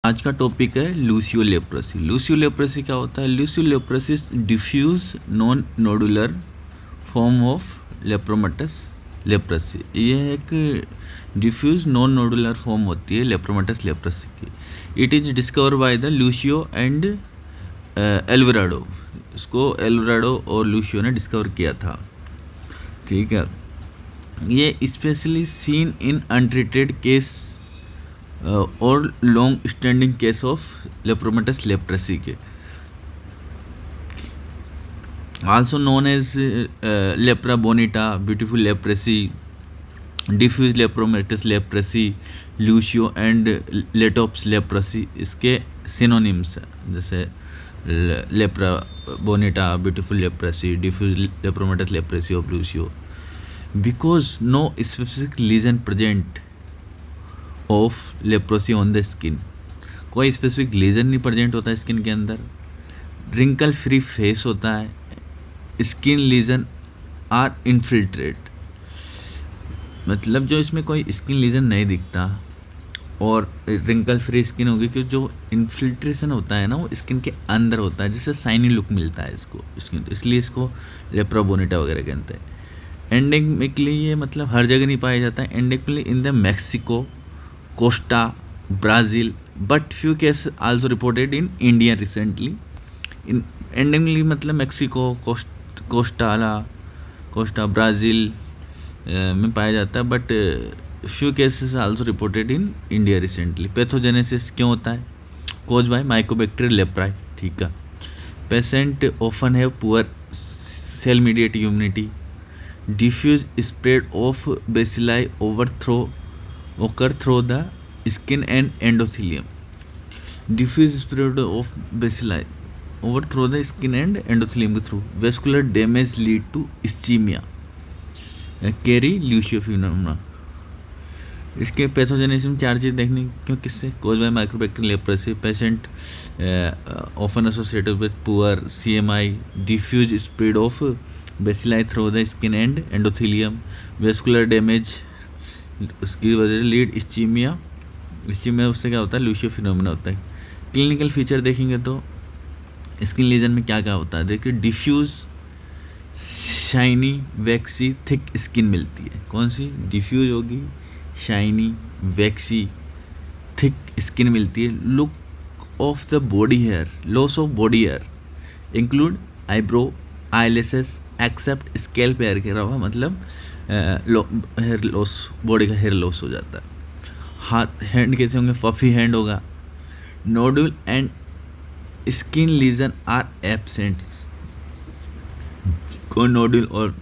आज का टॉपिक है लूसियो लेप्रोसी। लूसियो लेप्रोसी क्या होता है? Lucio leprosy diffuse non nodular form of lepromatous leprosy. यह एक डिफ्यूज नॉन नोडुलर फॉर्म होती है लेप्रोमेटस लेप्रोसी की। It is discover by the Lucio and Alvarado. इसको एल्वराडो और लूसियो ने डिस्कवर किया था। ठीक है, ये specially seen in untreated case और long standing case of lepromatous leprosy के, also known as lepra bonita, beautiful leprosy, diffuse lepromatous leprosy, Lucio and Latapi leprosy इसके सिनोनिम्स हैं। जैसे lepra bonita, beautiful leprosy, diffuse lepromatous leprosy of Lucio. Because no specific lesion present of leprosy on the skin, कोई specific lesion नहीं present होता है skin के अंदर। Wrinkle free face होता है। स्किन लीजन आर इनफिल्ट्रेट, मतलब जो इसमें कोई स्किन लीजन नहीं दिखता और रिंकल फ्री स्किन होगी, क्योंकि जो इन्फिल्ट्रेशन होता है ना वो स्किन के अंदर होता है, जिससे शाइनी लुक मिलता है इसको स्किन, तो इसलिए इसको लेप्रा बोनिटा वगैरह कहते हैं। एंडेमिकली ये मतलब हर जगह नहीं पाया जाता है। Endemically in the Mexico, Costa, Brazil, but few case also reported in India recently. In endemically मतलब मैक्सिको, कोस्टा, ब्राज़ील में पाया जाता है, but few cases also reported in India recently. Pathogenesis क्यों होता है? Cause by mycobacterial leprae. ठीक है, patient often have poor cell mediate immunity, diffuse spread of bacilli occur through the skin and endothelium. Diffuse spread of bacilli over through the skin and endothelium through vascular damage lead to ischemia. Carry Lucio phenomena. इसके pathogenesis में चार चीज़ देखनी, क्यों किससे? Cause by mycobacterial leprosy, patient often associated with poor CMI, diffuse spread of bacilli through the skin and endothelium, vascular damage, उसकी वजह से लीड इस्चीमिया उससे क्या होता है? लूसियो फिनोमेना होता है। क्लिनिकल फीचर देखेंगे तो स्किन लीजन में क्या क्या होता है देखिए, diffuse shiny waxy thick skin मिलती है। कौन सी? डिफ्यूज होगी, शाइनी वैक्सी थिक स्किन मिलती है। Look of the body hair, loss of body hair include eyebrow, eyelashes except scalp hair के अलावा, मतलब हेयर लॉस, बॉडी का हेयर लॉस हो जाता है। हाथ हैंड कैसे होंगे? फफी हैंड होगा। Nodule and skin lesion are absent, कोई नोडुल और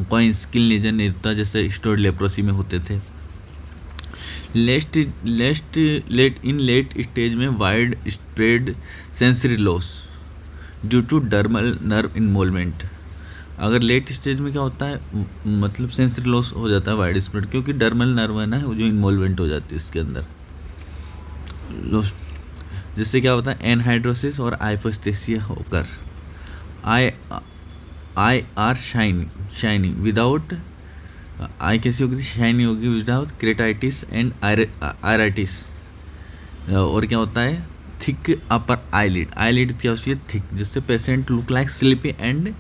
कोई स्किन लीजन नहीं होता जैसे स्टोर्ड लेप्रोसी में होते थे। लेट स्टेज में wide spread sensory loss due to dermal nerve involvement. अगर लेट स्टेज में क्या होता है, मतलब सेंसरी लॉस हो जाता है वाइड स्प्रेड, क्योंकि डर्मल नर्व है ना वो जो इन्वॉल्वमेंट हो जाती है इसके अंदर, जिससे क्या होता है? एनहाइड्रोसिस और हाइपोस्थेसिया होकर आई आर शाइनी विदाउट, आई कैसी होगी? शाइनी होगी विदाउट क्रेटाइटिस एंड आयराइटिस। और क्या होता है? थिक अपर आईलिड क्या होती है? थिक, जिससे patient look like sleepy and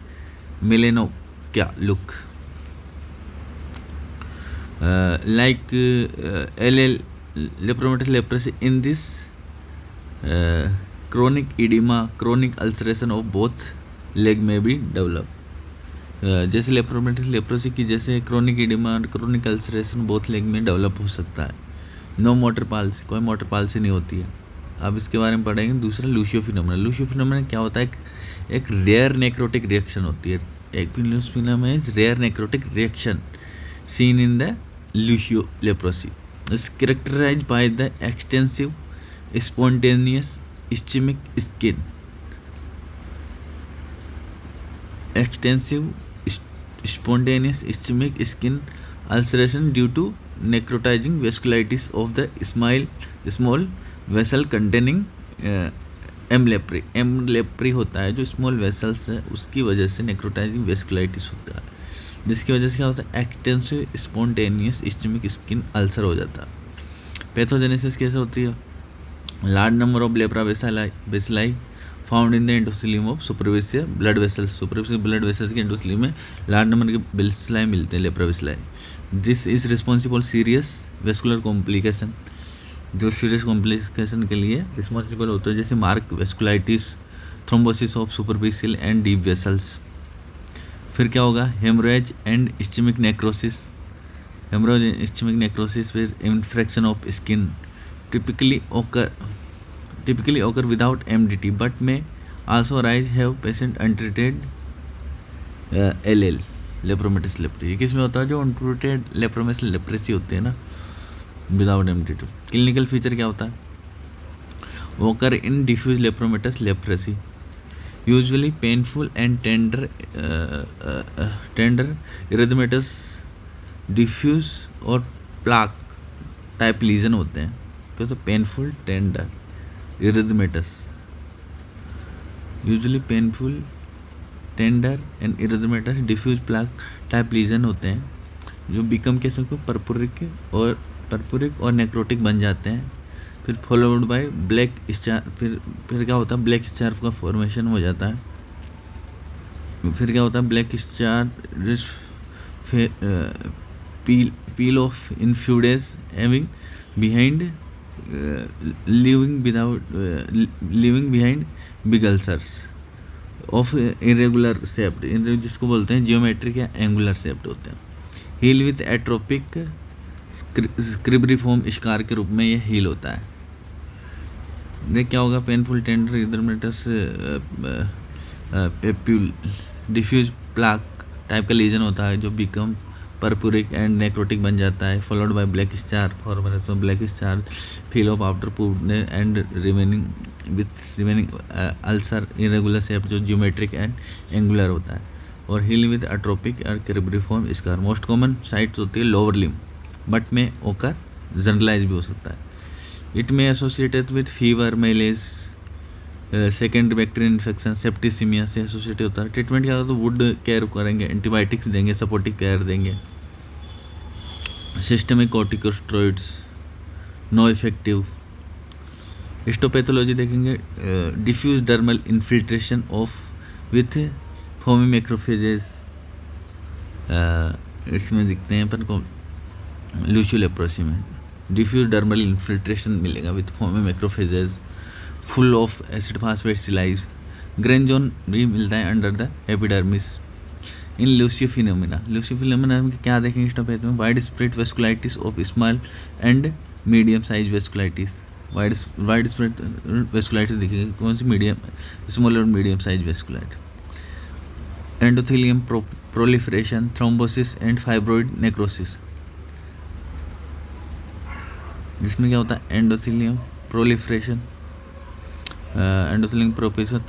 मिलेनो क्या look like LL lepromatous leprosy in this chronic edema, chronic ulceration of both leg may be develop. जैसे लेप्रोमेटस लेप्रोसी की जैसे क्रोनिक इडिमा और क्रोनिक अल्सरेशन बोथ लेग में डेवलप हो सकता है। नो मोटर पाल्सी, कोई मोटर पाल्सी नहीं होती है। अब इसके बारे में पढ़ेंगे। दूसरा लूसियो फिनोमेना। लूसियो फिनोमेना क्या होता है? एक रेयर नेक्रोटिक रिएक्शन होती है। एक Lucio phenomena is rare necrotic reaction seen in the Lucio leprosy, is characterized by the extensive spontaneous ischemic skin, extensive spontaneous ischemic skin ulceration due to necrotizing vasculitis of the small vessel containing M. leprae होता है जो small vessels है, उसकी वजह से necrotising vasculitis होता है, जिसकी वजह से क्या होता है? Extensive spontaneous ischemic skin ulcer हो जाता है। पैथोजेनेसिस कैसे होती है? Large number of lepra bacilli found in the endothelium of superficial blood vessels, superficial blood vessels के एंडोथेलियम में लार्ज नंबर के बेसिलाई मिलते हैं, lepra bacilli. This is responsible serious vascular complication, जो सीरियस कॉम्प्लिकेशन के लिए रिस्पॉन्सिबल होते हैं, जैसे mark vasculitis, thrombosis of superficial and deep vessels. फिर क्या होगा, haemorrhage and ischaemic necrosis, haemorrhage and ischaemic necrosis फिर infection of skin typically occur without MDT but may also arise have patient untreated LL लेप्रोमेटस leprae. ये किस में होता है, जो अनट्रीटेड लेप्रोमेटस लेप्रेसी होते हैं ना, विदाउट MDT। क्लिनिकल फीचर क्या होता है, occur in diffuse lepromatous leprosy, usually painful and tender erythematous diffuse और प्लाक टाइप लीजन होते हैं। क्या तो painful, tender, erythematous, usually painful, tender and erythematous diffuse plaque type lesion होते हैं, जो बिकम कैसे को पर्पुरिक और नेक्रोटिक बन जाते हैं। फिर फॉलोड बाय ब्लैक स्टार, फिर क्या होता है, ब्लैक स्टार का फॉर्मेशन हो जाता है। फिर क्या होता है, black star peel off in few days, having behind leaving behind big ulcers of irregular shape, जिसको बोलते हैं जियोमेट्रिक या एंगुलर शेप्ड होते हैं। हील विथ एट्रोपिक स्क्रिब्रिफॉर्म स्कार के रूप में ये हील होता है। देख क्या होगा, painful, tender, erythematous, papule, diffuse plaque type का लीजन होता है, जो बिकम पर्पुरिक एंड नेक्रोटिक बन जाता है। Followed by black star formation, black star feel of after food and remaining ulcer irregular shape, जो जियोमेट्रिक एंड एंगुलर होता है। और हील विद एट्रोपिक और cribriform scar. Most common sites होती है लोअर लिम्ब, बट में ओकर जनरलाइज भी हो सकता है। इट में associated with fever, malaise, secondary bacterial infection, septicaemia से एसोसिएट होता है। ट्रीटमेंट क्या होता है, तो वुड केयर करेंगे, एंटीबायोटिक्स देंगे, सपोर्टिव केयर देंगे, systemic corticosteroids no effective. Histopathology देखेंगे, diffuse dermal infiltration of with foamy macrophages, इसमें दिखते हैं अपन को लूशियो लेप्रोसी में डिफ्यूज डर्मल इन्फिल्ट्रेशन मिलेगा with foamy macrophages, full of acid fast सिलाइज। ग्रेन जोन भी मिलता है under the epidermis. In Lucio phenomena में क्या देखेंगे हिस्टोपैथी में, wide spread vasculitis of small and medium size vasculitis, wide spread vasculitis दिखेगी, कौन सी, मीडियम, स्मॉल और medium size vasculitis. Endothelium proliferation, thrombosis and fibroid necrosis, जिसमें क्या होता है, एंडोथेलियम प्रोलिफरेशन, एंडोथेलियम प्रोपेशन,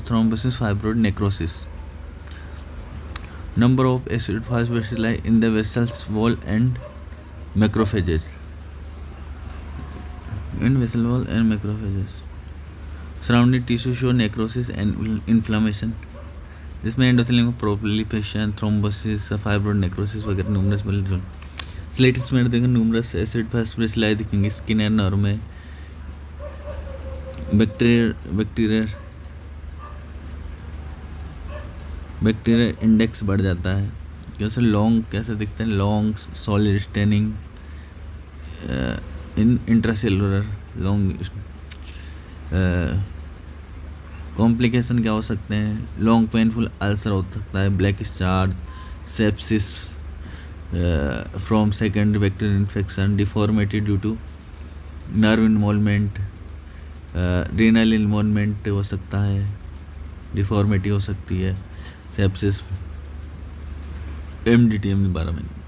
thrombosis, fibroid necrosis. Number of acid fast bacilli in the vessels wall and macrophages, in vessel wall and macrophages. Surrounding tissue show necrosis and inflammation, जिसमें endothelium proliferation, thrombosis, fibroid necrosis वगैरह numerous मिल। स्लेटिस में देखेंगे numerous acid फास्फोसिलाई दिखेंगे skin and nerve में। Bacteria index बढ़ जाता है। कैसे लॉन्ग, कैसे दिखते हैं, लॉन्ग सॉलिड स्टेनिंग इन इंट्रासेलुलर लॉन्ग। कॉम्प्लिकेशन क्या हो सकते हैं, लॉन्ग पेनफुल अल्सर हो सकता है, black star, sepsis from secondary bacterial infection, deformity due to nerve involvement, renal involvement हो सकता है, डिफॉर्मिटी हो सकती है, सेप्सिस, MDT 12 महीने।